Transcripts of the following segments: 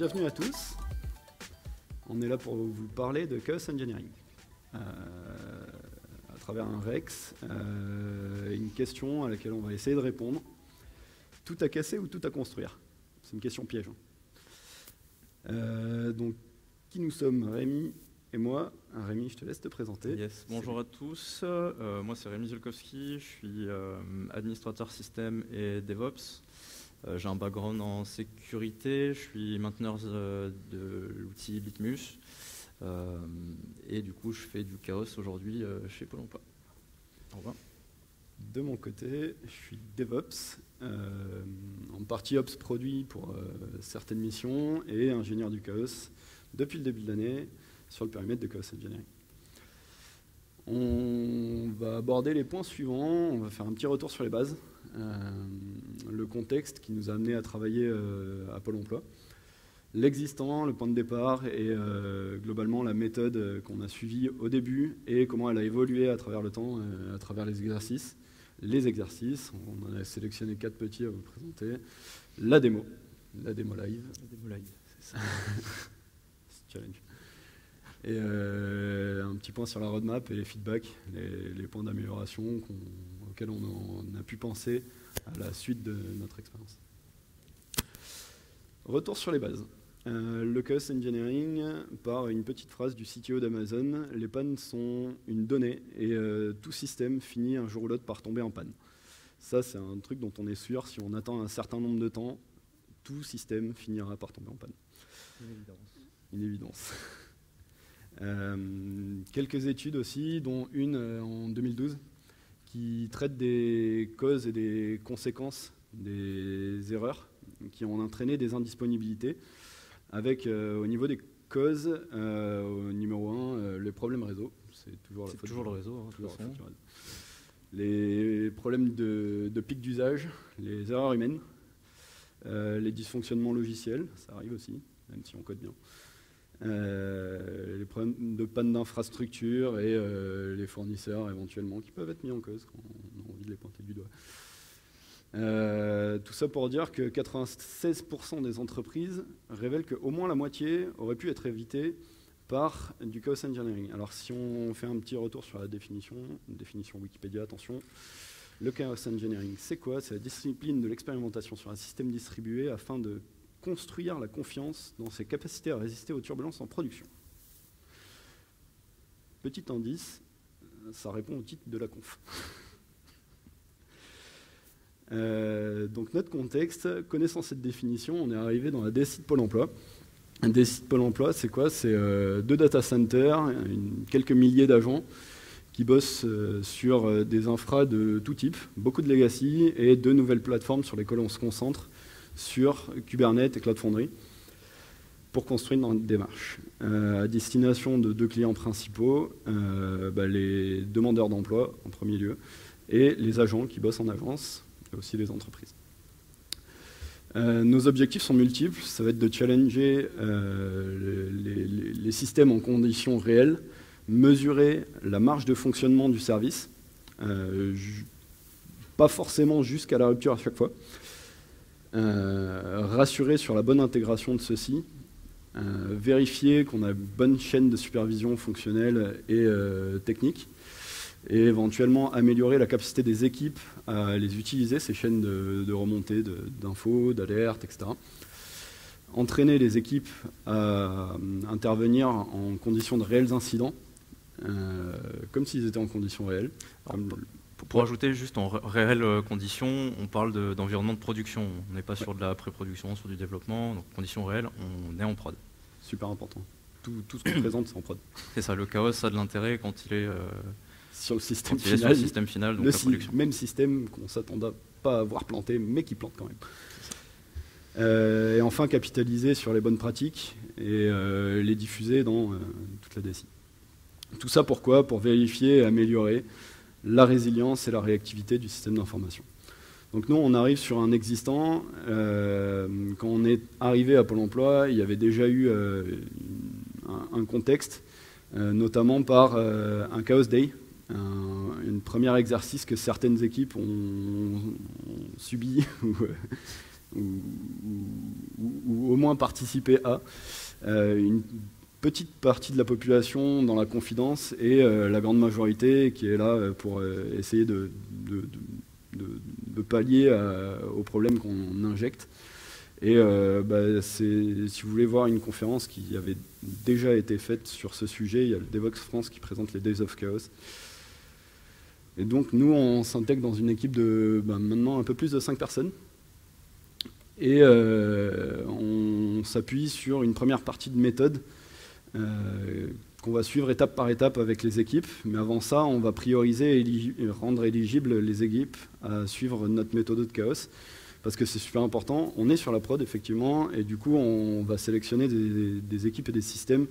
bienvenue à tous. On est là pour vous parler de Chaos Engineering. À travers un Rex, une question à laquelle on va essayer de répondre. Tout à casser ou tout à construire? C'est une question piège. Donc, qui nous sommes? Rémi et moi. Rémi, je te laisse te présenter. Yes. Bonjour à tous. Moi, c'est Rémi Zulkowski. Je suis administrateur système et DevOps. J'ai un background en sécurité. Je suis mainteneur de l'outil Litmus. Et du coup, je fais du chaos aujourd'hui chez Pôle emploi. Au revoir. De mon côté, je suis DevOps, en partie Ops produit pour certaines missions et ingénieur du chaos depuis le début de l'année sur le périmètre de Chaos Engineering. On va aborder les points suivants, on va faire un petit retour sur les bases, le contexte qui nous a amené à travailler à Pôle emploi, l'existant, le point de départ et globalement la méthode qu'on a suivie au début et comment elle a évolué à travers le temps, à travers les exercices. On en a sélectionné 4 petits à vous présenter. La démo live. La démo live, c'est ça. C'est challenge. Et un petit point sur la roadmap et les feedbacks, les points d'amélioration auxquels on a pu penser à la suite de notre expérience. Retour sur les bases. Le Chaos Engineering par une petite phrase du CTO d'Amazon: les pannes sont une donnée et tout système finit un jour ou l'autre par tomber en panne. Ça, c'est un truc dont on est sûr, si on attend un certain nombre de temps, tout système finira par tomber en panne. Une évidence. Quelques études aussi, dont une en 2012, qui traite des causes et des conséquences des erreurs qui ont entraîné des indisponibilités, avec au niveau des causes, au numéro 1, les problèmes réseau. C'est toujours le réseau. Hein, toujours les problèmes de pic d'usage, les erreurs humaines, les dysfonctionnements logiciels, ça arrive aussi, même si on code bien. Les problèmes de panne d'infrastructure et les fournisseurs éventuellement qui peuvent être mis en cause quand on a envie de les pointer du doigt. Tout ça pour dire que 96% des entreprises révèlent qu'au moins la moitié aurait pu être évitée par du Chaos Engineering. Alors si on fait un petit retour sur la définition, une définition Wikipédia, attention, le Chaos Engineering, c'est quoi? C'est la discipline de l'expérimentation sur un système distribué afin de construire la confiance dans ses capacités à résister aux turbulences en production. Petit indice, ça répond au titre de la conf. Donc notre contexte, connaissant cette définition, on est arrivé dans la DSI de Pôle emploi. Un DSI de Pôle emploi, c'est quoi? C'est 2 data centers, quelques milliers d'agents qui bossent sur des infras de tout type, beaucoup de legacy et 2 nouvelles plateformes sur lesquelles on se concentre sur Kubernetes et Cloud Foundry pour construire notre démarche. À destination de 2 clients principaux, les demandeurs d'emploi en premier lieu et les agents qui bossent en agence, et aussi les entreprises. Nos objectifs sont multiples, ça va être de challenger les systèmes en conditions réelles, mesurer la marge de fonctionnement du service, pas forcément jusqu'à la rupture à chaque fois, rassurer sur la bonne intégration de ceux-ci, vérifier qu'on a une bonne chaîne de supervision fonctionnelle et technique, et éventuellement améliorer la capacité des équipes à les utiliser, ces chaînes de remontée d'infos, d'alertes, etc. Entraîner les équipes à intervenir en conditions de réels incidents, comme s'ils étaient en conditions réelles. Pour ajouter juste en réelles conditions, on parle d'environnement de production. On n'est pas sur de la pré-production, sur du développement. Donc conditions réelles, on est en prod. Super important. Tout ce qu'on présente, c'est en prod. C'est ça, le chaos, ça a de l'intérêt quand il est sur le système final. Sur le système final, donc la production. Même système qu'on ne s'attendait pas à voir planter, mais qui plante quand même. Et enfin, capitaliser sur les bonnes pratiques et les diffuser dans toute la DSI. Tout ça pourquoi? Pour vérifier et améliorer la résilience et la réactivité du système d'information. Donc nous, on arrive sur un existant. Quand on est arrivé à Pôle emploi, il y avait déjà eu un contexte, notamment par un Chaos Day, un premier exercice que certaines équipes ont subi ou au moins participer à une petite partie de la population dans la confidence et la grande majorité qui est là pour essayer de pallier aux problèmes qu'on injecte. Et si vous voulez voir une conférence qui avait déjà été faite sur ce sujet, il y a le Devoxx France qui présente les Days of Chaos. Et donc nous, on s'intègre dans une équipe de maintenant un peu plus de 5 personnes. Et on s'appuie sur une première partie de méthode qu'on va suivre étape par étape avec les équipes. Mais avant ça, on va prioriser et rendre éligibles les équipes à suivre notre méthode de chaos. Parce que c'est super important. On est sur la prod, effectivement, et du coup, on va sélectionner des équipes et des systèmes.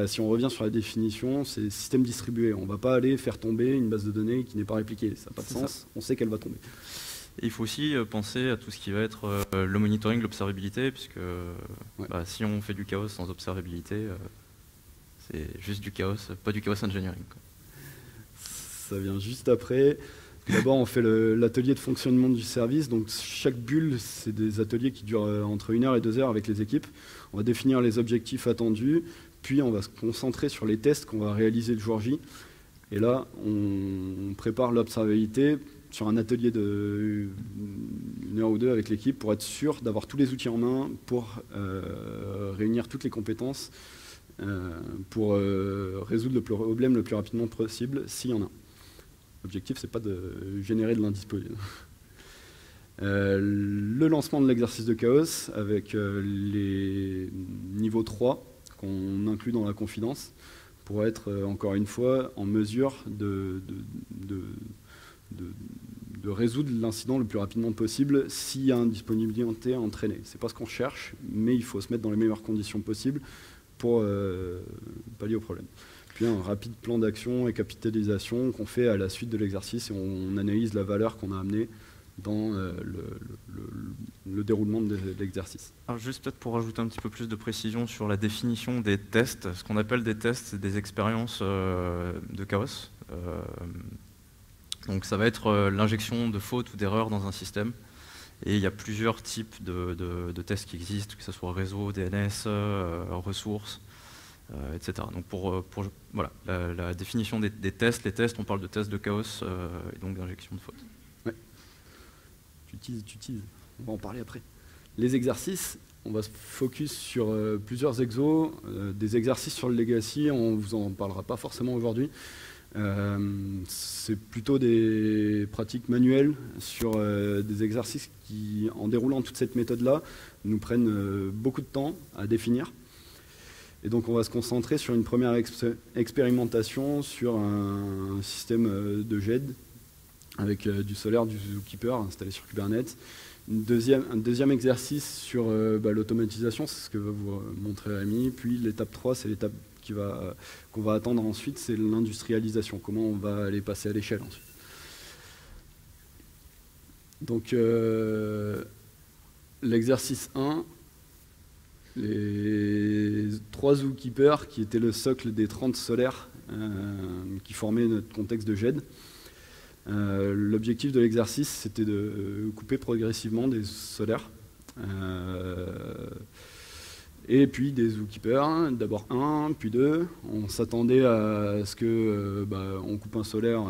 Si on revient sur la définition, c'est système distribué. On ne va pas aller faire tomber une base de données qui n'est pas répliquée. Ça n'a pas de sens. On sait qu'elle va tomber. Et il faut aussi penser à tout ce qui va être le monitoring, l'observabilité, puisque si on fait du chaos sans observabilité, c'est juste du chaos, pas du chaos engineering, quoi. Ça vient juste après. D'abord, on fait l'atelier de fonctionnement du service. Donc, chaque bulle, c'est des ateliers qui durent entre 1 heure et 2 heures avec les équipes. On va définir les objectifs attendus, puis on va se concentrer sur les tests qu'on va réaliser le jour J. Et là, on prépare l'observabilité sur un atelier de 1 heure ou 2 avec l'équipe pour être sûr d'avoir tous les outils en main pour réunir toutes les compétences pour résoudre le problème le plus rapidement possible s'il y en a. L'objectif, c'est pas de générer de l'indispo. Le lancement de l'exercice de chaos avec les niveaux 3 qu'on inclut dans la confidence pour être, encore une fois, en mesure de résoudre l'incident le plus rapidement possible s'il y a une disponibilité entraînée. C'est pas ce qu'on cherche, mais il faut se mettre dans les meilleures conditions possibles pour pallier au problème. Puis un rapide plan d'action et capitalisation qu'on fait à la suite de l'exercice et on analyse la valeur qu'on a amenée dans le déroulement de l'exercice. Alors juste peut-être pour ajouter un petit peu plus de précision sur la définition des tests, ce qu'on appelle des tests, c'est des expériences de chaos. Donc ça va être l'injection de fautes ou d'erreurs dans un système. Et il y a plusieurs types de tests qui existent, que ce soit réseau, DNS, ressources, etc. Donc voilà, la définition des tests, les tests, on parle de tests de chaos et donc d'injection de fautes. Ouais. Tu teases. On va en parler après. Les exercices, on va se focus sur plusieurs exos, des exercices sur le legacy, on vous en parlera pas forcément aujourd'hui. C'est plutôt des pratiques manuelles sur des exercices qui, en déroulant toute cette méthode-là, nous prennent beaucoup de temps à définir. Et donc on va se concentrer sur une première expérimentation sur un système de GED avec du Solaire, du Zookeeper installé sur Kubernetes. Un deuxième exercice sur l'automatisation, c'est ce que va vous montrer Rémi. Puis l'étape 3, c'est l'étape qu'on va attendre ensuite, c'est l'industrialisation, comment on va aller passer à l'échelle ensuite. Donc l'exercice 1, les 3 Zookeepers qui étaient le socle des 30 solaires qui formaient notre contexte de GED. L'objectif de l'exercice, c'était de couper progressivement des solaires et puis des Zookeepers, d'abord 1, puis 2. On s'attendait à ce que on coupe un solaire,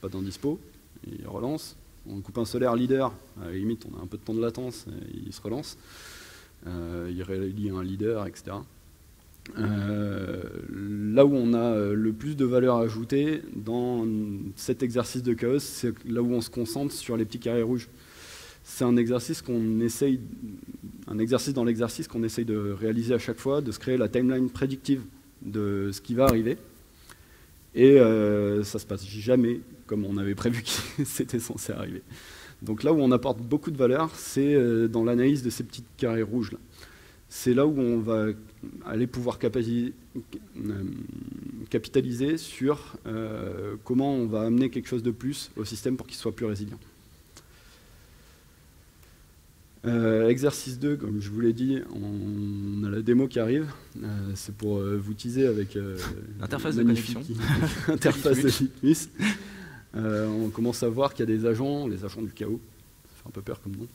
pas d'indispo, il relance. On coupe un solaire leader, à la limite on a un peu de temps de latence, il se relance. Il relie un leader, etc. Là où on a le plus de valeur ajoutée dans cet exercice de chaos, c'est là où on se concentre sur les petits carrés rouges. C'est un exercice dans l'exercice qu'on essaye de réaliser à chaque fois, de se créer la timeline prédictive de ce qui va arriver. Et ça se passe jamais comme on avait prévu que c'était censé arriver. Donc là où on apporte beaucoup de valeur, c'est dans l'analyse de ces petits carrés rouges là. C'est là où on va aller pouvoir capitaliser sur comment on va amener quelque chose de plus au système pour qu'il soit plus résilient. Exercice 2, comme je vous l'ai dit, on a la démo qui arrive. C'est pour vous teaser avec l'interface de connexion. Interface de Litmus. On commence à voir qu'il y a des agents, les agents du chaos. Ça fait un peu peur comme nom.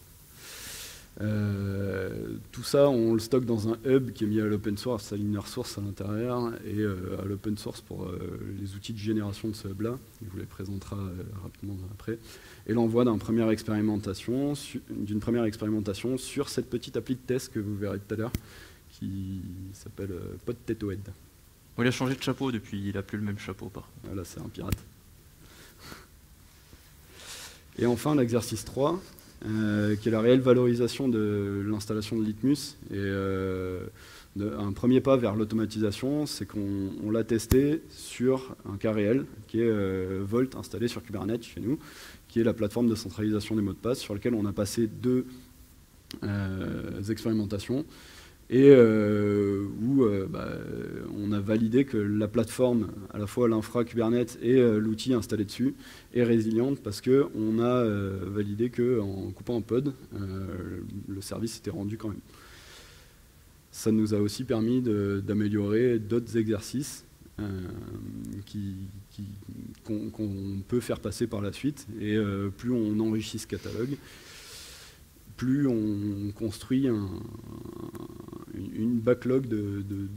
Tout ça, on le stocke dans un hub qui est mis à l'open source, à l'inner source à l'intérieur, et à l'open source pour les outils de génération de ce hub-là. Il vous les présentera rapidement après. Et l'envoi d'une première expérimentation sur cette petite appli de test que vous verrez tout à l'heure, qui s'appelle PodTetoHead. Bon, il a changé de chapeau depuis, il n'a plus le même chapeau. Voilà, c'est un pirate. Et enfin, l'exercice 3, qui est la réelle valorisation de l'installation de Litmus. Et un premier pas vers l'automatisation, c'est qu'on l'a testé sur un cas réel, qui est Volt installé sur Kubernetes chez nous, qui est la plateforme de centralisation des mots de passe, sur laquelle on a passé 2 expérimentations. Et où on a validé que la plateforme, à la fois l'infra Kubernetes et l'outil installé dessus, est résiliente parce qu'on a validé qu'en coupant un pod, le service était rendu quand même. Ça nous a aussi permis d'améliorer d'autres exercices qu'on peut faire passer par la suite. Et plus on enrichit ce catalogue, plus on construit une backlog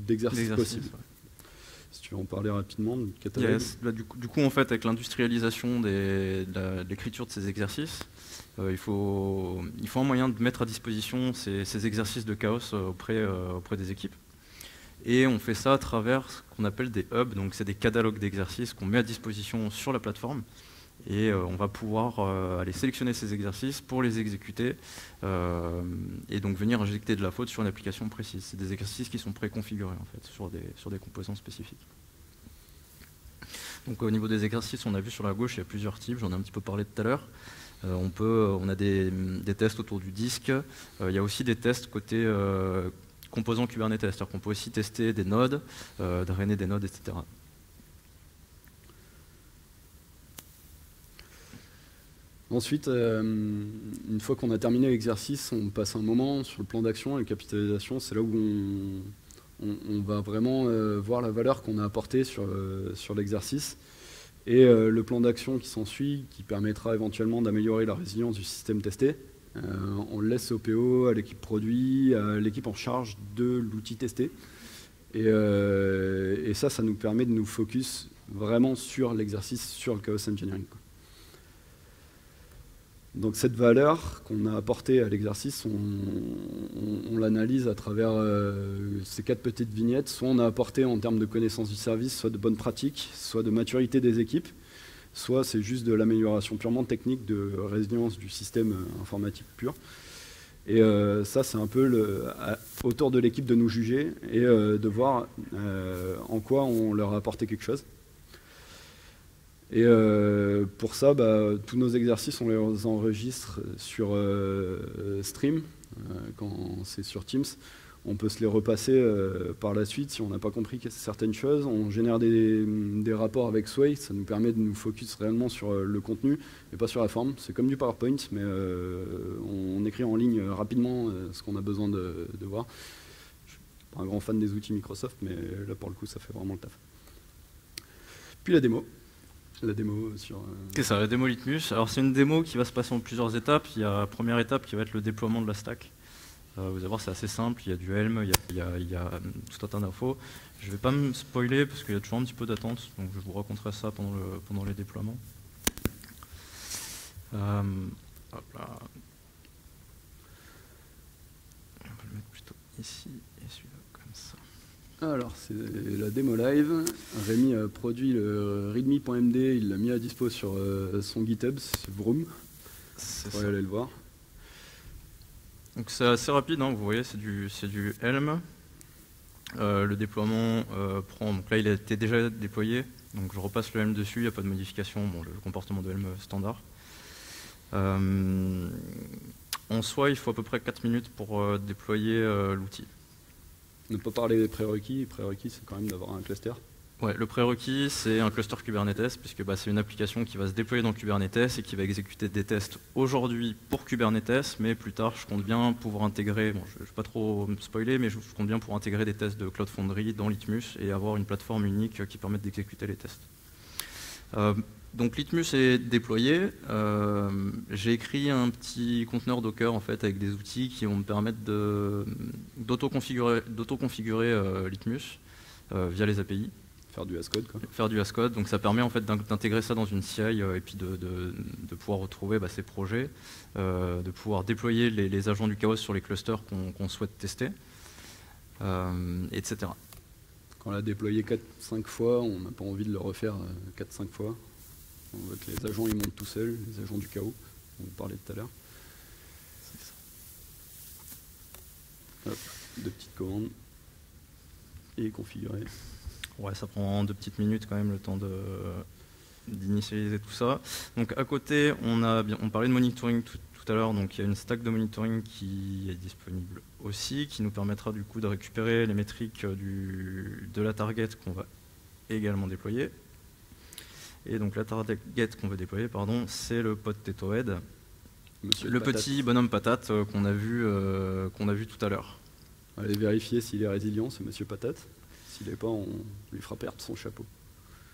d'exercices possibles. Ouais. Si tu veux en parler rapidement, du catalogue. Yes. Bah, du coup, en fait, avec l'industrialisation de l'écriture de ces exercices, il faut un moyen de mettre à disposition ces exercices de chaos auprès des équipes. Et on fait ça à travers ce qu'on appelle des hubs, donc c'est des catalogues d'exercices qu'on met à disposition sur la plateforme. Et on va pouvoir aller sélectionner ces exercices pour les exécuter et donc venir injecter de la faute sur une application précise. C'est des exercices qui sont préconfigurés en fait, sur des composants spécifiques. Donc au niveau des exercices, on a vu sur la gauche, il y a plusieurs types, j'en ai un petit peu parlé tout à l'heure. On a des tests autour du disque, il y a aussi des tests côté composants Kubernetes, c'est-à-dire qu'on peut aussi tester des nodes, drainer des nodes, etc. Ensuite, une fois qu'on a terminé l'exercice, on passe un moment sur le plan d'action et la capitalisation. C'est là où on va vraiment voir la valeur qu'on a apportée sur l'exercice. Et le plan d'action qui s'ensuit, qui permettra éventuellement d'améliorer la résilience du système testé, on le laisse au PO, à l'équipe produit, à l'équipe en charge de l'outil testé. Et ça nous permet de nous focus vraiment sur l'exercice, sur le chaos engineering. Donc cette valeur qu'on a apportée à l'exercice, on l'analyse à travers ces 4 petites vignettes. Soit on a apporté en termes de connaissance du service, soit de bonnes pratiques, soit de maturité des équipes, soit c'est juste de l'amélioration purement technique de résilience du système informatique pur. Et ça, c'est un peu autour de l'équipe de nous juger et de voir en quoi on leur a apporté quelque chose. Et pour ça, tous nos exercices, on les enregistre sur Stream, quand c'est sur Teams. On peut se les repasser par la suite si on n'a pas compris certaines choses. On génère des rapports avec Sway, ça nous permet de nous focus réellement sur le contenu et pas sur la forme. C'est comme du PowerPoint, mais on écrit en ligne rapidement ce qu'on a besoin de voir. Je suis pas un grand fan des outils Microsoft, mais là pour le coup, ça fait vraiment le taf. Puis la démo. La démo sur... C'est ça, la démo Litmus. Alors c'est une démo qui va se passer en plusieurs étapes. Il y a la première étape qui va être le déploiement de la stack. Vous allez voir, c'est assez simple. Il y a du Helm, il y a tout un tas d'infos. Je ne vais pas me spoiler parce qu'il y a toujours un petit peu d'attente. Donc je vous raconterai ça pendant les déploiements. Hop là. On va le mettre plutôt ici et celui-là comme ça. Alors, c'est la démo live. Rémi a produit le readme.md, il l'a mis à dispo sur son GitHub, c'est Vroom. Vous pourrez aller le voir. Donc c'est assez rapide, hein, vous voyez, c'est du Helm. Le déploiement prend... Donc là, il a été déjà déployé. Donc je repasse le Helm dessus, il n'y a pas de modification. Bon, le comportement de Helm standard. En soi, il faut à peu près 4 minutes pour déployer l'outil. Ne pas parler des prérequis. Les prérequis, c'est quand même d'avoir un cluster. Ouais, le prérequis, c'est un cluster Kubernetes, puisque c'est une application qui va se déployer dans Kubernetes et qui va exécuter des tests aujourd'hui pour Kubernetes, mais plus tard, je compte bien pouvoir intégrer, bon, je ne vais pas trop me spoiler, mais je compte bien pouvoir intégrer des tests de Cloud Foundry dans Litmus et avoir une plateforme unique qui permette d'exécuter les tests. Donc Litmus est déployé. J'ai écrit un petit conteneur Docker en fait avec des outils qui vont me permettre d'auto-configurer Litmus via les API. Faire du Ascode, quoi. Faire du Ascode. Donc ça permet en fait d'intégrer ça dans une CI et puis de pouvoir retrouver ces projets, de pouvoir déployer les agents du chaos sur les clusters qu'on souhaite tester, etc. Quand on l'a déployé 4-5 fois, on n'a pas envie de le refaire 4-5 fois. On veut que les agents ils montent tout seuls, les agents du chaos, on vous parlait tout à l'heure. Deux petites commandes et configurer. Ouais, ça prend 2 petites minutes quand même le temps d'initialiser tout ça. Donc à côté, on parlait de monitoring tout à l'heure, donc il y a une stack de monitoring qui est disponible aussi, qui nous permettra du coup de récupérer les métriques de la target qu'on va également déployer. Et donc la target qu'on veut déployer, c'est le Potato Head, le petit bonhomme patate qu'on a vu tout à l'heure. Allez vérifier s'il est résilient, ce monsieur patate. S'il n'est pas, on lui fera perdre son chapeau.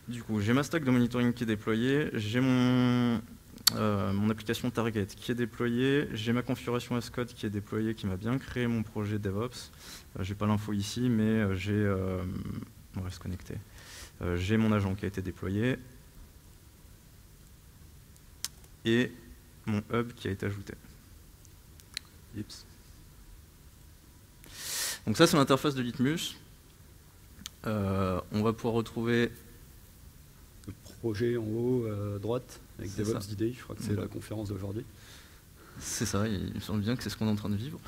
Du coup, j'ai ma stack de monitoring qui est déployée, j'ai mon application Target qui est déployée, j'ai ma configuration Ascode qui est déployée, qui m'a bien créé mon projet DevOps. J'ai pas l'info ici, mais on va se connecter. J'ai mon agent qui a été déployé et mon hub qui a été ajouté. Oups. Donc ça, c'est l'interface de Litmus. On va pouvoir retrouver le projet en haut à droite avec DevOps d'idées. Je crois que c'est la conférence d'aujourd'hui. C'est ça, il me semble bien que c'est ce qu'on est en train de vivre.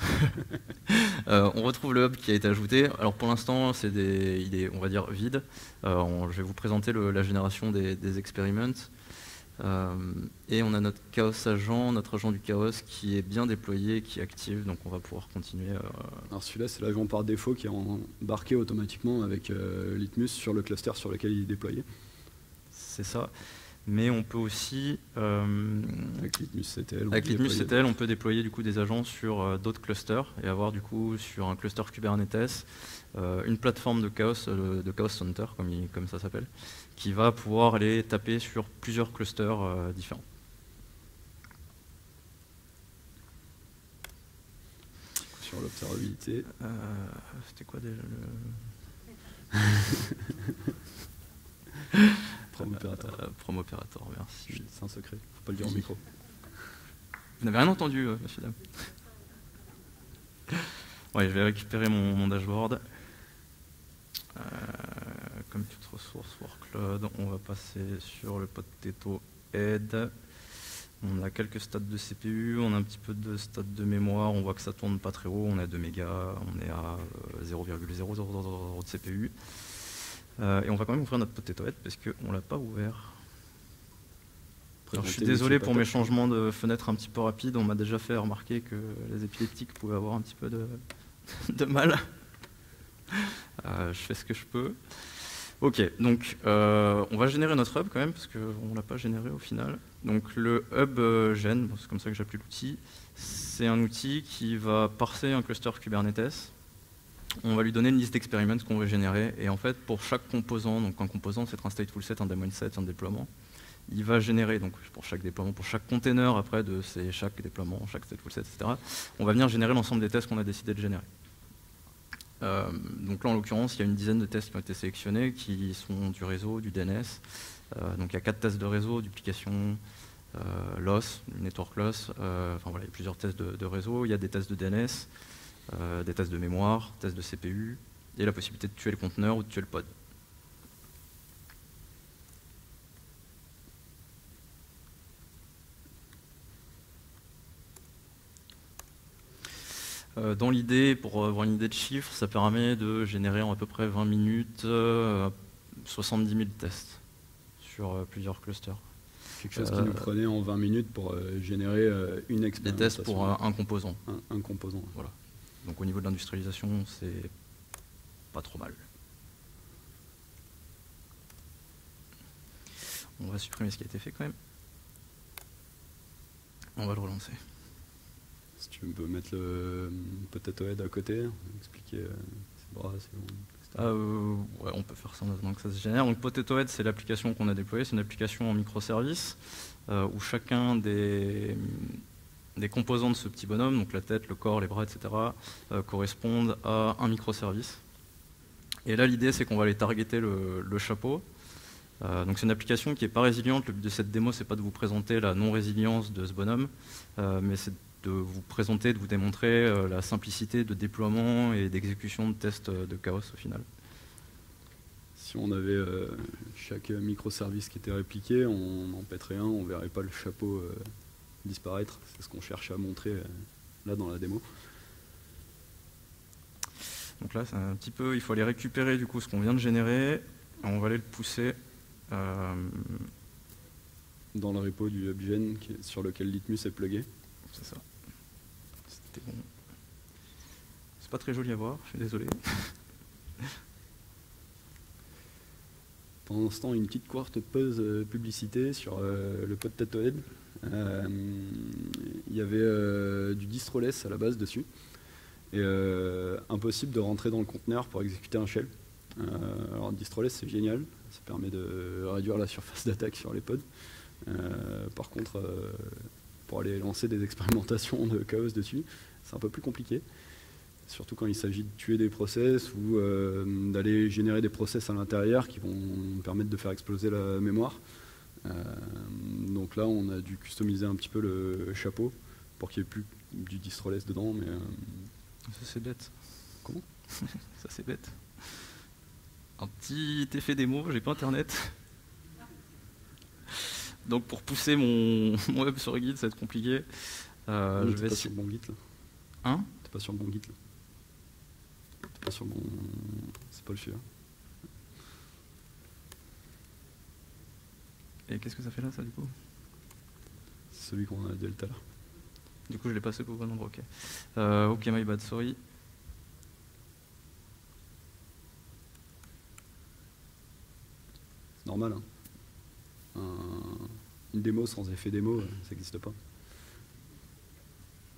On retrouve le hub qui a été ajouté. Alors pour l'instant, il est, on va dire, vide. Je vais vous présenter la génération des experiments. Et on a notre chaos agent, notre agent du chaos qui est bien déployé, qui est actif, donc on va pouvoir continuer. Alors celui-là, c'est l'agent par défaut qui est embarqué automatiquement avec Litmus sur le cluster sur lequel il est déployé. C'est ça. Mais on peut aussi, avec Litmus CTL, on peut déployer du coup des agents sur d'autres clusters et avoir du coup sur un cluster Kubernetes une plateforme de Chaos Center, comme ça s'appelle, qui va pouvoir aller taper sur plusieurs clusters différents. Sur l'observabilité. C'était quoi déjà Prom opérateur. Prom opérateur, merci. C'est un secret, faut pas le dire au micro. Vous n'avez rien entendu, monsieur dame. Ouais, je vais récupérer mon dashboard. Comme toute ressource workload, on va passer sur le Potato Head. On a quelques stats de CPU, on a un petit peu de stats de mémoire, on voit que ça tourne pas très haut, on est à 2 mégas, on est à 0,000 de CPU. Et on va quand même ouvrir notre Potato Head parce qu'on ne l'a pas ouvert. Alors, je suis désolé pour mes changements de fenêtre un petit peu rapides, on m'a déjà fait remarquer que les épileptiques pouvaient avoir un petit peu de mal. Je fais ce que je peux. Ok, donc on va générer notre hub quand même, parce qu'on ne l'a pas généré au final. Donc le hub gen, c'est comme ça que j'appelle l'outil, c'est un outil qui va parser un cluster Kubernetes. On va lui donner une liste d'experiments qu'on veut générer, et en fait pour chaque composant, donc un composant c'est un stateful set, un daemon set, un déploiement, il va générer, donc pour chaque déploiement, pour chaque container après de chaque déploiement, chaque stateful set, etc., on va venir générer l'ensemble des tests qu'on a décidé de générer. Donc là en l'occurrence il y a une dizaine de tests qui ont été sélectionnés qui sont du réseau, du DNS, donc il y a 4 tests de réseau, duplication, loss, network loss, enfin voilà, il y a plusieurs tests de réseau, il y a des tests de DNS, des tests de mémoire, tests de CPU, et la possibilité de tuer le conteneur ou de tuer le pod. Dans l'idée, pour avoir une idée de chiffres, ça permet de générer en à peu près 20 minutes 70 000 tests sur plusieurs clusters. Quelque chose qui nous prenait en 20 minutes pour générer une expérimentation. Des tests pour un composant. Un composant. Voilà. Donc au niveau de l'industrialisation, c'est pas trop mal. On va supprimer ce qui a été fait quand même. On va le relancer. Si tu peux mettre le Potato Head à côté, expliquer bras, c'est bon, etc. Ouais, on peut faire ça maintenant que ça se génère. Donc PotatoHead, c'est l'application qu'on a déployée, c'est une application en microservices où chacun des composants de ce petit bonhomme, donc la tête, le corps, les bras, etc., correspondent à un microservice. Et là, l'idée, c'est qu'on va aller targeter le chapeau. Donc c'est une application qui n'est pas résiliente. Le but de cette démo, c'est pas de vous présenter la non-résilience de ce bonhomme, mais c'est de vous présenter, de vous démontrer la simplicité de déploiement et d'exécution de tests de chaos au final. Si on avait chaque microservice qui était répliqué, on en pèterait un, on ne verrait pas le chapeau disparaître. C'est ce qu'on cherche à montrer là dans la démo. Donc là, c'est un petit peu, il faut aller récupérer du coup ce qu'on vient de générer, et on va aller le pousser dans le repo du HubGen sur lequel Litmus est plugué. C'est ça. C'était bon. C'est pas très joli à voir, je suis désolé. Pendant ce temps, une petite courte pause publicité sur le PotatoHead. Il y avait du distroless à la base dessus. Et impossible de rentrer dans le conteneur pour exécuter un shell. Alors distroless, c'est génial. Ça permet de réduire la surface d'attaque sur les pods. Par contre, pour aller lancer des expérimentations de chaos dessus, c'est un peu plus compliqué. Surtout quand il s'agit de tuer des process ou d'aller générer des process à l'intérieur qui vont permettre de faire exploser la mémoire. Donc là, on a dû customiser un petit peu le chapeau pour qu'il n'y ait plus du distroless dedans. Mais, ça c'est bête. Comment? Ça c'est bête. Un petit effet démo, j'ai pas internet. Donc pour pousser mon web sur Git, ça va être compliqué. Je vais pas sur le bon Git là. Hein? T'es pas sur le bon Git là. T'es pas sur le bon. C'est pas le suivant. Et qu'est-ce que ça fait là, ça, du coup? C'est celui qu'on a dit tout à l'heure. Du coup, je l'ai passé au bon endroit, ok. Ok, my bad, sorry. C'est normal, hein. Une démo sans effet démo, ça n'existe pas.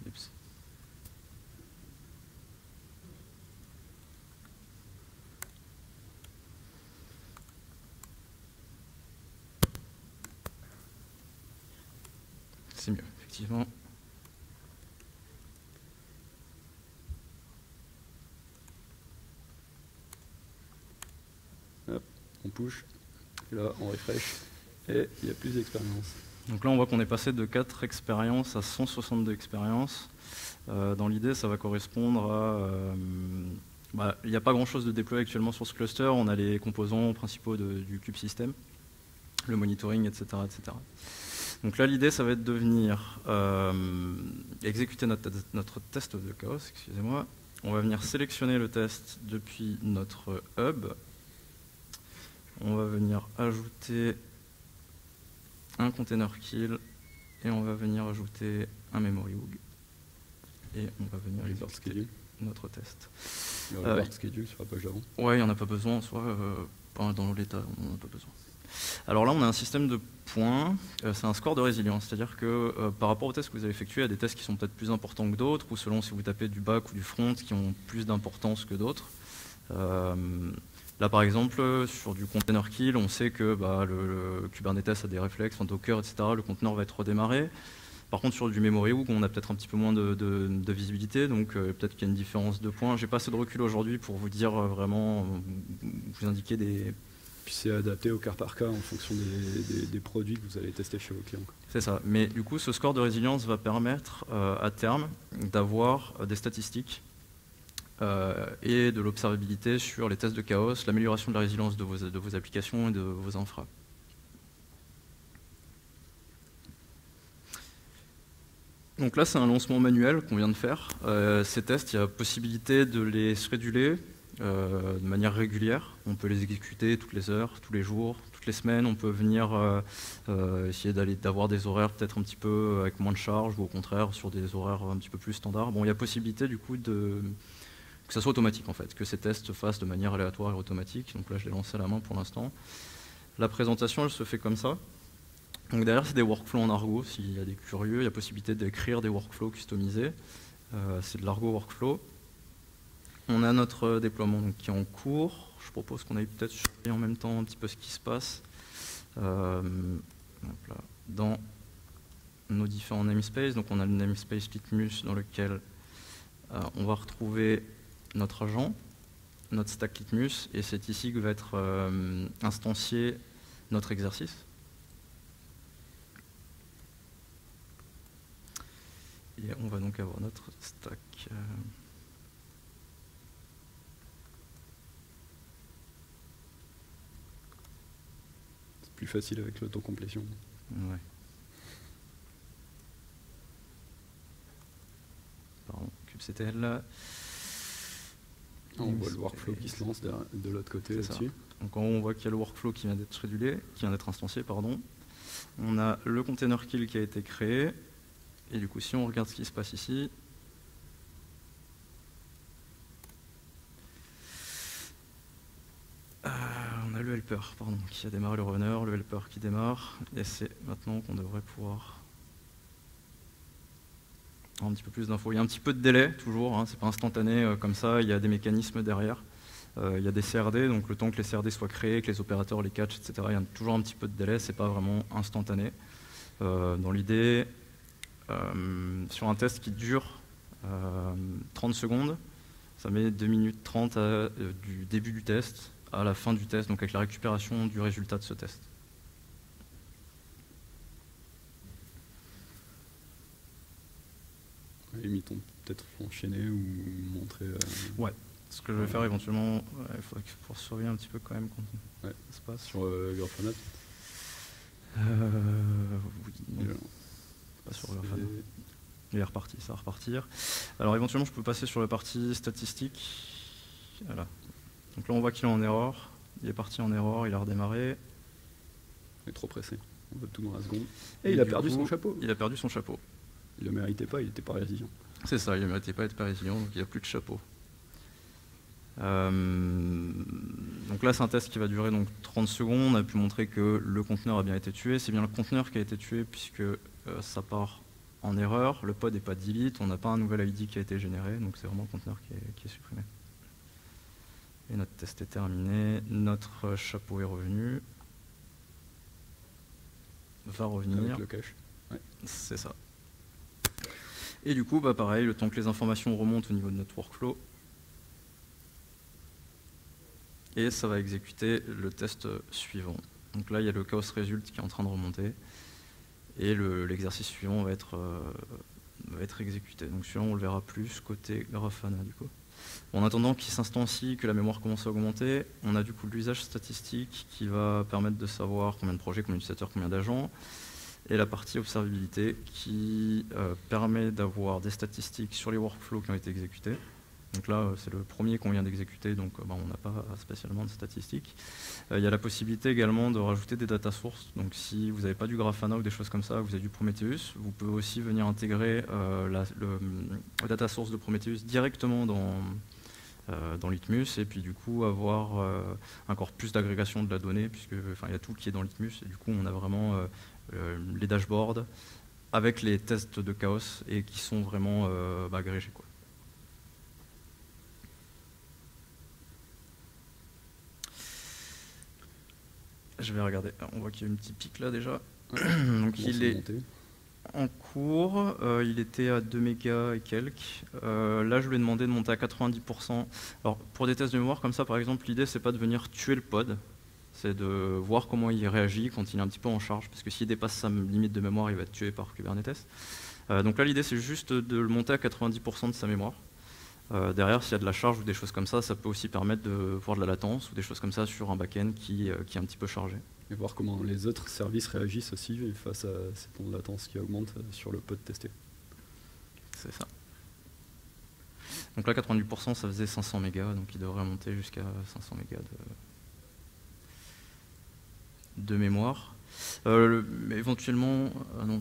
Oups. C'est mieux, effectivement. Hop, on push, et là on refresh, et il y a plus d'expérience. Donc là on voit qu'on est passé de 4 expériences à 162 expériences. Dans l'idée ça va correspondre à... il n'y a pas grand chose de déployé actuellement sur ce cluster, on a les composants principaux du cube system, le monitoring, etc. etc. Donc là l'idée ça va être de venir exécuter notre test de chaos, excusez-moi. On va venir sélectionner le test depuis notre hub. On va venir ajouter un container kill et on va venir ajouter un memory hook. Et on va venir exécuter notre test. Le reward schedule sur la page d'avant. Ouais, il n'y en a pas besoin, soit dans l'état, on n'en a pas besoin. Alors là, on a un système de points, c'est un score de résilience, c'est-à-dire que par rapport aux tests que vous avez effectués, il y a des tests qui sont peut-être plus importants que d'autres, ou selon si vous tapez du back ou du front, qui ont plus d'importance que d'autres. Là, par exemple, sur du container kill, on sait que le Kubernetes a des réflexes, enfin Docker, etc. Le conteneur va être redémarré. Par contre, sur du memory hook, on a peut-être un petit peu moins de visibilité, donc peut-être qu'il y a une différence de points. J'ai pas assez de recul aujourd'hui pour vous dire vraiment, vous indiquer des... Puis c'est adapté au cas par cas en fonction des produits que vous allez tester chez vos clients. C'est ça. Mais du coup, ce score de résilience va permettre à terme d'avoir des statistiques et de l'observabilité sur les tests de chaos, l'amélioration de la résilience de vos applications et de vos infras. Donc là, c'est un lancement manuel qu'on vient de faire. Ces tests, il y a possibilité de les scheduler de manière régulière. On peut les exécuter toutes les heures, tous les jours, toutes les semaines. On peut venir essayer d'avoir des horaires peut-être un petit peu avec moins de charge ou au contraire sur des horaires un petit peu plus standards. Bon, il y a possibilité du coup que ça soit automatique en fait, que ces tests se fassent de manière aléatoire et automatique. Donc là, je l'ai lancé à la main pour l'instant. La présentation, elle se fait comme ça. Donc derrière, c'est des workflows en Argo. S'il y a des curieux, il y a possibilité d'écrire des workflows customisés. C'est de l'Argo workflow. On a notre déploiement donc, qui est en cours. Je propose qu'on aille peut-être surveiller en même temps un petit peu ce qui se passe là, dans nos différents namespaces. Donc on a le namespace Litmus dans lequel on va retrouver notre agent, notre stack Litmus, et c'est ici que va être instancié notre exercice. Et on va donc avoir notre stack. C'est plus facile avec l'autocomplétion. Ouais. Pardon, kubectl là. On voit le workflow qui se lance de l'autre côté là-dessus. Donc en haut, on voit qu'il y a le workflow qui vient d'être schedulé, qui vient d'être instancié, pardon. On a le container kill qui a été créé. Et du coup, si on regarde ce qui se passe ici, on a le helper, pardon, qui a démarré le runner, le helper qui démarre, et c'est maintenant qu'on devrait pouvoir avoir un petit peu plus d'infos. Il y a un petit peu de délai, toujours, hein, c'est pas instantané comme ça, il y a des mécanismes derrière. Il y a des CRD, donc le temps que les CRD soient créés, que les opérateurs les catchent, etc., il y a toujours un petit peu de délai, c'est pas vraiment instantané. Dans l'idée, sur un test qui dure 30 secondes, ça met 2 minutes 30 du début du test à la fin du test, donc avec la récupération du résultat de ce test. Limite, on peut peut-être enchaîner ou montrer. Ouais, ce que je vais faire éventuellement, il faudrait qu'il faut surveiller un petit peu quand même quand ça se passe. Sur Grafana. Oui, non. Pas sur Grafana. Il est reparti, ça va repartir. Alors éventuellement, je peux passer sur la partie statistique. Voilà. Donc là, on voit qu'il est en erreur. Il est parti en erreur, il a redémarré. Il est trop pressé. On veut tout dans la seconde. Et il a perdu son chapeau. Il a perdu son chapeau. Il ne le méritait pas, il n'était pas résilient. C'est ça, il ne méritait pas d'être pas résilient, donc il n'a plus de chapeau. Donc là, c'est un test qui va durer donc 30 secondes. On a pu montrer que le conteneur a bien été tué. C'est bien le conteneur qui a été tué puisque ça part en erreur. Le pod n'est pas delete, on n'a pas un nouvel ID qui a été généré, donc c'est vraiment le conteneur qui est supprimé. Et notre test est terminé. Notre chapeau est revenu. Va revenir. Avec le cache. Ouais. C'est ça. Et du coup, bah pareil, le temps que les informations remontent au niveau de notre workflow, et ça va exécuter le test suivant. Donc là, il y a le chaos result qui est en train de remonter, et l'exercice suivant va être exécuté. Donc celui-là, on le verra plus côté Grafana du coup. En attendant qu'il s'instancie, que la mémoire commence à augmenter, on a du coup l'usage statistique qui va permettre de savoir combien de projets, combien d'utilisateurs, combien d'agents, et la partie observabilité qui permet d'avoir des statistiques sur les workflows qui ont été exécutés. Donc là, c'est le premier qu'on vient d'exécuter, donc on n'a pas spécialement de statistiques. Il y a la possibilité également de rajouter des data sources. Donc si vous n'avez pas du Grafana ou des choses comme ça, vous avez du Prometheus, vous pouvez aussi venir intégrer le data source de Prometheus directement dans Litmus, et puis du coup avoir encore plus d'agrégation de la donnée, puisque il y a tout qui est dans Litmus, et du coup on a vraiment les dashboards avec les tests de chaos et qui sont vraiment agrégés, quoi. Je vais regarder, on voit qu'il y a une petite pique là déjà. Donc il est en cours, il était à 2 mégas et quelques. Là je lui ai demandé de monter à 90%. Alors pour des tests de mémoire comme ça par exemple, l'idée c'est pas de venir tuer le pod, c'est de voir comment il réagit quand il est un petit peu en charge, parce que s'il dépasse sa limite de mémoire, il va être tué par Kubernetes. Donc là l'idée c'est juste de le monter à 90% de sa mémoire. Derrière, s'il y a de la charge ou des choses comme ça peut aussi permettre de voir de la latence ou des choses comme ça sur un back-end qui est un petit peu chargé. Et voir comment les autres services réagissent aussi face à ces temps de latence qui augmentent sur le pod testé. C'est ça. Donc là, 90%, ça faisait 500 mégas, donc il devrait monter jusqu'à 500 mégas de mémoire. Éventuellement... non.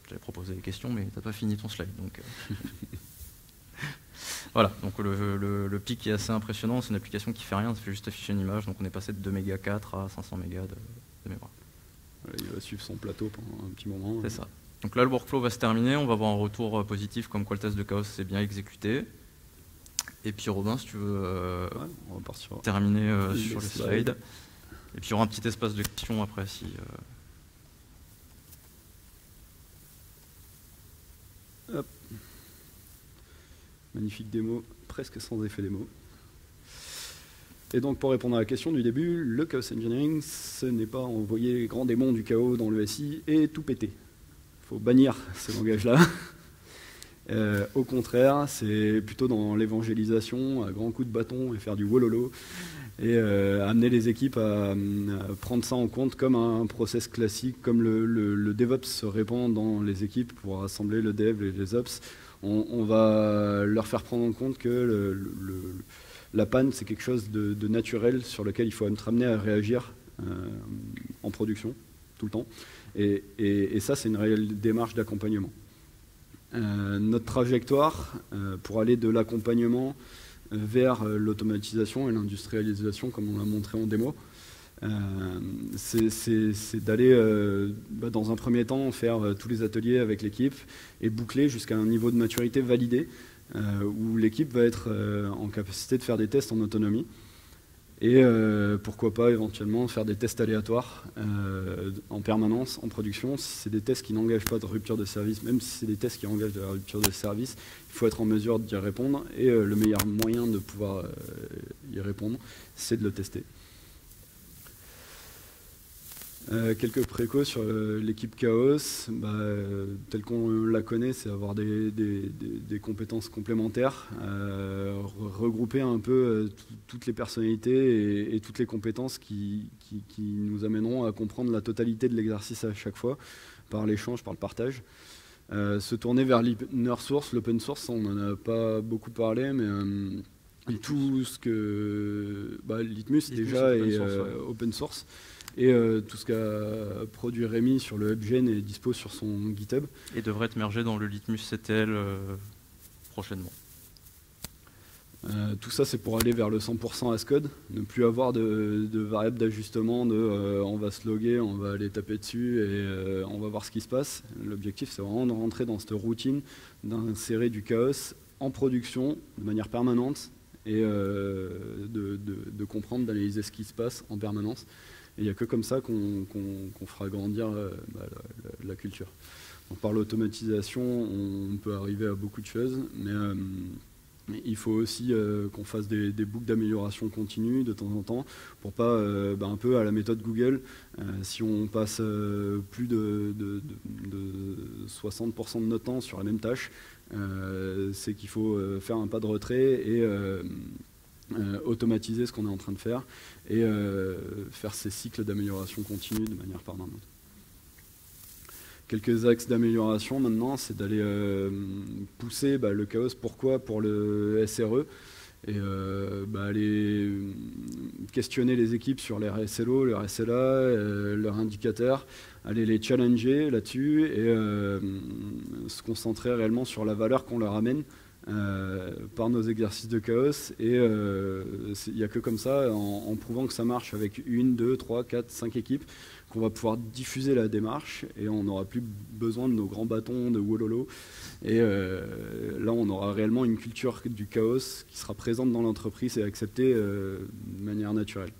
J'avais proposé des questions, mais tu n'as pas fini ton slide. Donc, voilà, donc le pic est assez impressionnant. C'est une application qui fait rien, ça fait juste afficher une image. Donc on est passé de 2 mégas 4 à 500 mégas de mémoire. Voilà, il va suivre son plateau pendant un petit moment. C'est ça. Donc là, le workflow va se terminer. On va avoir un retour positif comme quoi le test de chaos s'est bien exécuté. Et puis Robin, si tu veux on va partir terminer sur les slides. Et puis il y aura un petit espace de questions après si... Hop. Magnifique démo, presque sans effet démo. Et donc pour répondre à la question du début, le chaos engineering, ce n'est pas envoyer les grands démons du chaos dans le SI et tout péter. Il faut bannir ce langage-là. Au contraire, c'est plutôt dans l'évangélisation, à grands coups de bâton et faire du wololo, et amener les équipes à prendre ça en compte comme un process classique, comme le DevOps se répand dans les équipes pour rassembler le Dev et les Ops. On va leur faire prendre en compte que la panne, c'est quelque chose de naturel sur lequel il faut être amené à réagir en production, tout le temps. Et ça, c'est une réelle démarche d'accompagnement. Notre trajectoire pour aller de l'accompagnement vers l'automatisation et l'industrialisation, comme on l'a montré en démo, c'est d'aller dans un premier temps faire tous les ateliers avec l'équipe et boucler jusqu'à un niveau de maturité validé où l'équipe va être en capacité de faire des tests en autonomie et pourquoi pas éventuellement faire des tests aléatoires en permanence en production. Si c'est des tests qui n'engagent pas de rupture de service, même si c'est des tests qui engagent de la rupture de service, il faut être en mesure d'y répondre et le meilleur moyen de pouvoir y répondre, c'est de le tester. Quelques précos sur l'équipe Chaos, telle qu'on la connaît, c'est avoir des compétences complémentaires, regrouper un peu toutes les personnalités et toutes les compétences qui nous amèneront à comprendre la totalité de l'exercice à chaque fois, par l'échange, par le partage. Se tourner vers l'inner source, l'open source, on n'en a pas beaucoup parlé, mais tout ce que... Litmus déjà est open source. Et tout ce qu'a produit Rémi sur le HubGen est dispo sur son GitHub. Et devrait être mergé dans le Litmus CTL prochainement. Tout ça, c'est pour aller vers le 100% as code, ne plus avoir de variables d'ajustement, on va se loguer, on va aller taper dessus et on va voir ce qui se passe. L'objectif, c'est vraiment de rentrer dans cette routine, d'insérer du chaos en production de manière permanente et de comprendre, d'analyser ce qui se passe en permanence. Et il n'y a que comme ça qu'on fera grandir la culture. Donc, par l'automatisation, on peut arriver à beaucoup de choses, mais il faut aussi qu'on fasse des boucles d'amélioration continue de temps en temps, pour pas, un peu à la méthode Google, si on passe plus de 60% de notre temps sur la même tâche, c'est qu'il faut faire un pas de retrait et automatiser ce qu'on est en train de faire et faire ces cycles d'amélioration continue de manière permanente. Quelques axes d'amélioration maintenant, c'est d'aller pousser le chaos. Pourquoi? Pour le SRE et aller questionner les équipes sur leur SLO, leur SLA, leurs indicateurs, aller les challenger là-dessus et se concentrer réellement sur la valeur qu'on leur amène par nos exercices de chaos. Et il n'y a que comme ça, en prouvant que ça marche avec 1, 2, 3, 4, 5 équipes, qu'on va pouvoir diffuser la démarche et on n'aura plus besoin de nos grands bâtons de wololo. Et là, on aura réellement une culture du chaos qui sera présente dans l'entreprise et acceptée de manière naturelle.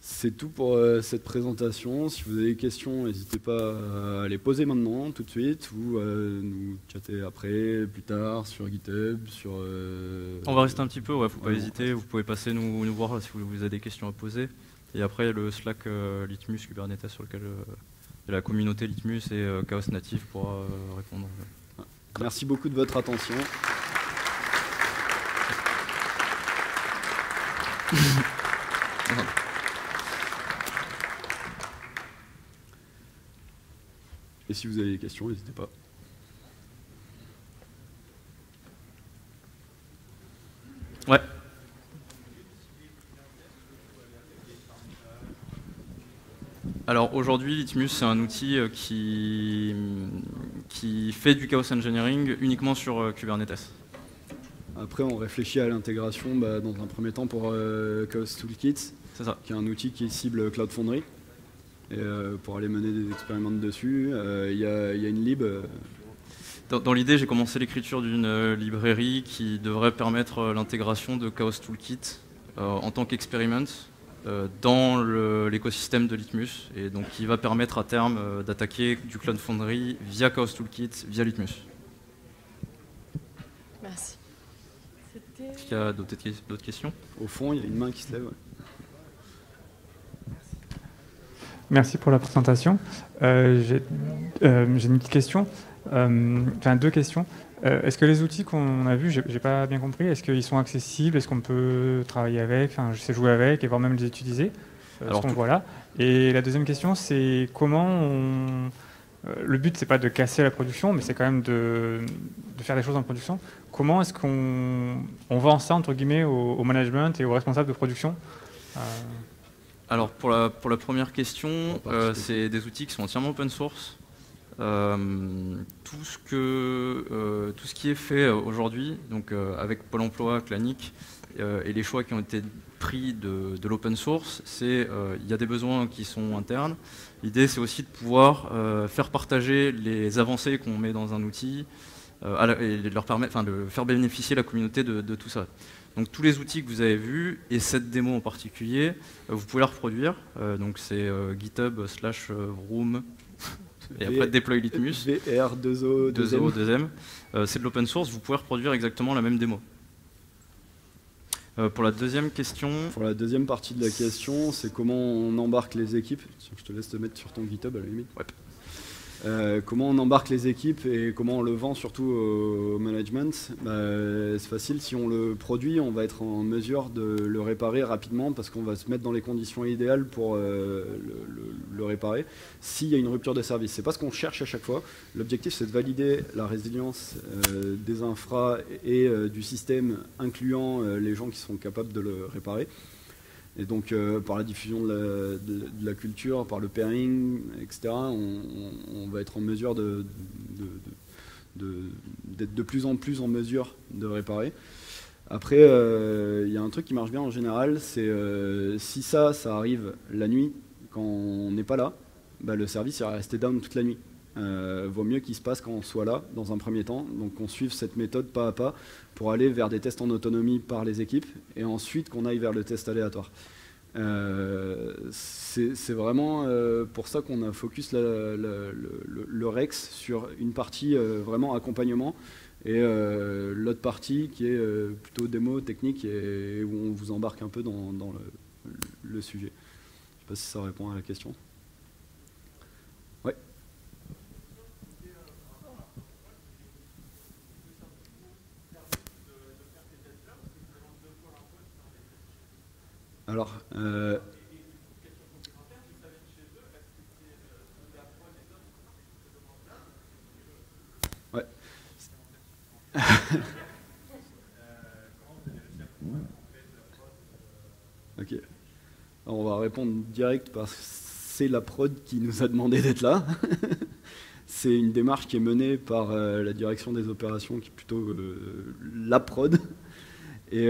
C'est tout pour cette présentation. Si vous avez des questions, n'hésitez pas à les poser maintenant, tout de suite, ou à nous chatter après, plus tard, sur GitHub, sur... On va rester un petit peu, ouais, faut pas hésiter. Vous pouvez passer nous voir si vous avez des questions à poser. Et après, le Slack Litmus Kubernetes sur lequel la communauté Litmus et Chaos Native pourra répondre. Merci beaucoup de votre attention. Et si vous avez des questions, n'hésitez pas. Ouais. Alors aujourd'hui, Litmus, c'est un outil qui fait du chaos engineering uniquement sur Kubernetes. Après, on réfléchit à l'intégration dans un premier temps pour Chaos Toolkit, qui est un outil qui cible Cloud Foundry. Et pour aller mener des expériments dessus, il y a une lib Dans l'idée, j'ai commencé l'écriture d'une librairie qui devrait permettre l'intégration de Chaos Toolkit en tant qu'experiment dans l'écosystème de Litmus, et donc qui va permettre à terme d'attaquer du Cloud Foundry via Chaos Toolkit, via Litmus. Merci. Est-ce qu'il y a d'autres questions? Au fond, il y a une main qui se lève. Ouais. Merci pour la présentation. J'ai une petite question, enfin 2 questions. Est-ce que les outils qu'on a vus, j'ai pas bien compris, est-ce qu'ils sont accessibles? Est-ce qu'on peut travailler avec, enfin, je sais jouer avec et voire même les utiliser? Alors, voilà. Et la deuxième question, c'est comment le but, c'est pas de casser la production, mais c'est quand même de faire des choses en production. Comment est-ce qu'on vend ça, entre guillemets, au management et aux responsables de production? Alors, pour la première question, c'est des outils qui sont entièrement open source. Tout ce qui est fait aujourd'hui, donc avec Pôle emploi, Clanic, et les choix qui ont été pris de l'open source, il y a des besoins qui sont internes. L'idée, c'est aussi de pouvoir faire partager les avancées qu'on met dans un outil et leur permettre, de faire bénéficier la communauté de tout ça. Donc tous les outils que vous avez vus, et cette démo en particulier, vous pouvez la reproduire. Donc c'est GitHub/vroom et après deploy Litmus. VR2O, 2M. C'est de l'open source, vous pouvez reproduire exactement la même démo. Pour la deuxième question... Pour la deuxième partie de la question, c'est comment on embarque les équipes. Je te laisse te mettre sur ton GitHub à la limite. Ouais. Comment on embarque les équipes et comment on le vend surtout au management. C'est facile, si on le produit, on va être en mesure de le réparer rapidement parce qu'on va se mettre dans les conditions idéales pour le réparer s'il y a une rupture de service. C'est pas ce qu'on cherche à chaque fois. L'objectif, c'est de valider la résilience des infras et du système, incluant les gens qui sont capables de le réparer. Et donc, par la diffusion de la culture, par le pairing, etc., on va être en mesure d'être de plus en plus en mesure de réparer. Après, il y a un truc qui marche bien en général, c'est si ça arrive la nuit, quand on n'est pas là, le service va rester down toute la nuit. Vaut mieux qu'il se passe quand on soit là, dans un premier temps. Donc qu'on suive cette méthode pas à pas pour aller vers des tests en autonomie par les équipes et ensuite qu'on aille vers le test aléatoire. C'est vraiment pour ça qu'on a focus le Rex sur une partie vraiment accompagnement et l'autre partie qui est plutôt démo technique et où on vous embarque un peu dans le sujet. Je ne sais pas si ça répond à la question. Ouais. Alors, ouais. Ok. Alors, on va répondre direct parce que c'est la prod qui nous a demandé d'être là. C'est une démarche qui est menée par la direction des opérations, qui est plutôt la prod. Et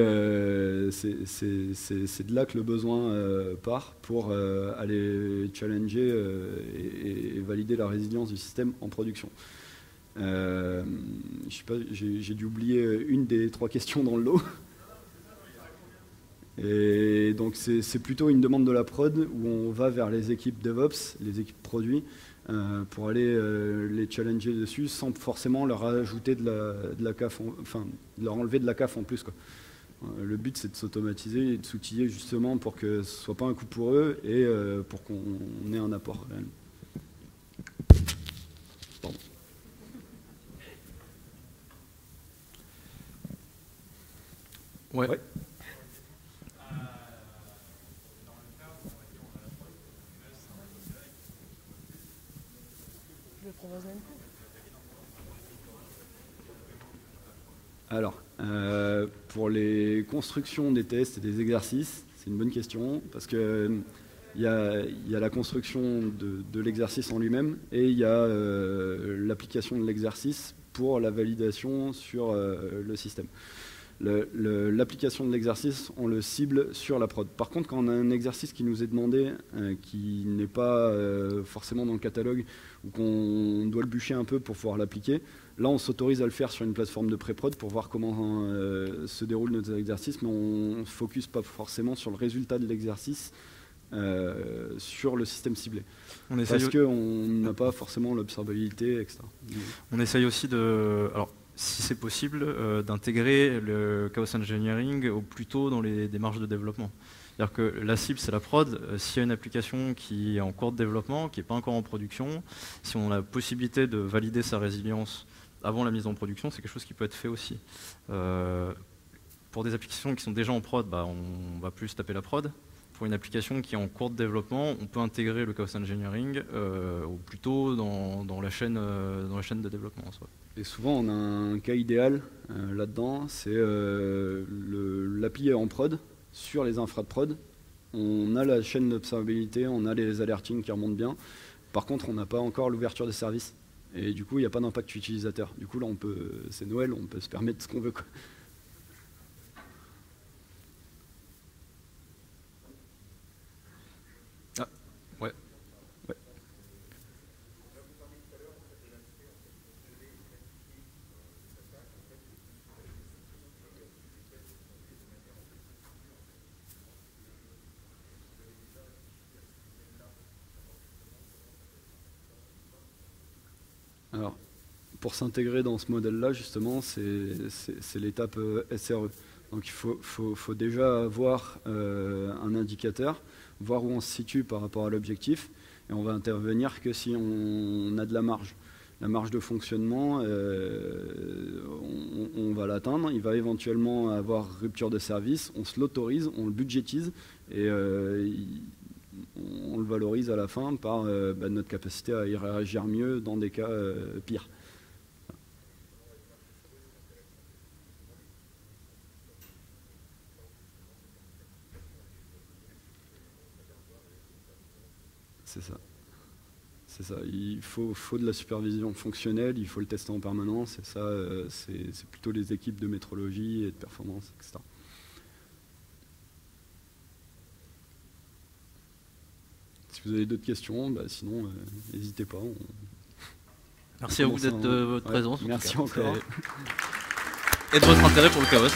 c'est de là que le besoin part pour aller challenger et valider la résilience du système en production. Je sais pas, j'ai dû oublier une des 3 questions dans le lot. Et donc c'est plutôt une demande de la prod où on va vers les équipes DevOps, les équipes produits, pour aller les challenger dessus sans forcément leur ajouter de la CAF, enfin de leur enlever de la CAF en plus, quoi. Le but, c'est de s'automatiser et de s'outiller justement pour que ce ne soit pas un coup pour eux et pour qu'on ait un apport réel. Pardon. Ouais. Je le propose même plus. Alors, pour les constructions des tests et des exercices, c'est une bonne question parce que il y a la construction de l'exercice en lui-même et il y a l'application de l'exercice pour la validation sur le système. L'application de l'exercice, on le cible sur la prod. Par contre, quand on a un exercice qui nous est demandé, qui n'est pas forcément dans le catalogue, ou qu'on doit le bûcher un peu pour pouvoir l'appliquer, Là, on s'autorise à le faire sur une plateforme de pré-prod pour voir comment se déroulent nos exercices, mais on ne focus pas forcément sur le résultat de l'exercice sur le système ciblé. Parce qu'on n'a pas forcément l'observabilité, etc. On essaye aussi de... Alors, si c'est possible, d'intégrer le chaos engineering au plus tôt dans les démarches de développement. C'est-à-dire que la cible, c'est la prod. S'il y a une application qui est en cours de développement, qui n'est pas encore en production, si on a la possibilité de valider sa résilience avant la mise en production, c'est quelque chose qui peut être fait aussi. Pour des applications qui sont déjà en prod, on va plus taper la prod. Pour une application qui est en cours de développement, on peut intégrer le chaos engineering ou plutôt dans la chaîne de développement en soi. Et souvent, on a un cas idéal là-dedans, c'est l'appli est en prod, sur les infra de prod. On a la chaîne d'observabilité, on a les alertings qui remontent bien. Par contre, on n'a pas encore l'ouverture des services. Et du coup, il n'y a pas d'impact utilisateur. Du coup, là, c'est Noël, on peut se permettre ce qu'on veut, quoi. Ah, ouais. Alors, pour s'intégrer dans ce modèle-là, justement, c'est l'étape SRE. Donc il faut déjà avoir un indicateur, voir où on se situe par rapport à l'objectif, et on va intervenir que si on a de la marge. La marge de fonctionnement, on va l'atteindre, il va éventuellement avoir rupture de service, on se l'autorise, on le budgétise, et on le valorise à la fin par notre capacité à y réagir mieux dans des cas pires. C'est ça. C'est ça. Il faut de la supervision fonctionnelle, il faut le tester en permanence, et ça, c'est plutôt les équipes de métrologie et de performance, etc. Si vous avez d'autres questions, sinon, n'hésitez pas. Merci à vous de votre présence. Merci encore. Et de votre intérêt pour le chaos.